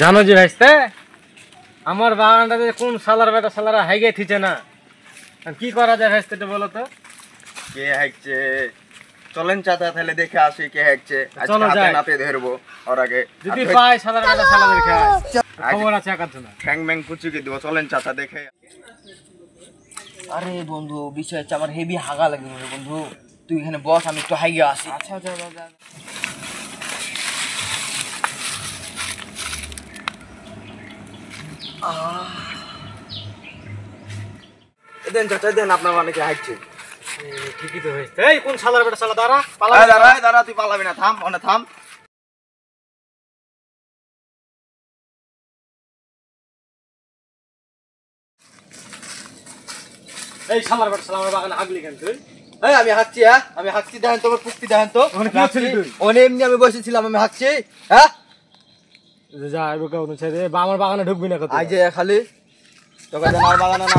জানো যে ভাইস্তে আমার বাগানটাতে কোন সালার বেটা সালারা হাইগে থিছে না, কি করা যায় ভাইস্তে একটু বলো তো। কে হাইছে চলেন চাচা, তাহলে দেখে আসি কে হাইছে। চলো আজকে যাই। হাতে নাতে ধরবো ওর আগে যদি পাই সালার বেটা সালাদের খায় খবর আছে একার জন্য। ঠ্যাং ম্যাং কুচুকে দিব, চলেন চাচা দেখে। আরে বন্ধু বিষয় হচ্ছে আমার হেভি হাগা লাগে রে বন্ধু, তুই এখানে বস, আমি একটু হাইগে আসি। আচ্ছা আচ্ছা দাদা দেন চাচা দেন, আপনার অনেকে হাইছে। ঠিকই তো ভাইস্তে। এই কোন সালার বেটা সালা দাঁড়া দাঁড়া দাঁড়া, তুই পালাবি না, থাম অনে থাম। এই সালার বেটা সালা আমার বাগানে হাগলি কেন তুই? এই আমি হাঁকছি, হ্যাঁ আমি হাঁকছি, দেখেন তোমার পুক্তি দেখেন তো। ওখানে কি করছিলি তুই? ওনে এমনি আমি বসেছিলাম, আমি হাঁকছি। হ্যাঁ যা এবার কেউ ছেড়ে বা আমার বাগানে ঢুকবি না কত। আই যে খালি তোকে আমার বাগানে না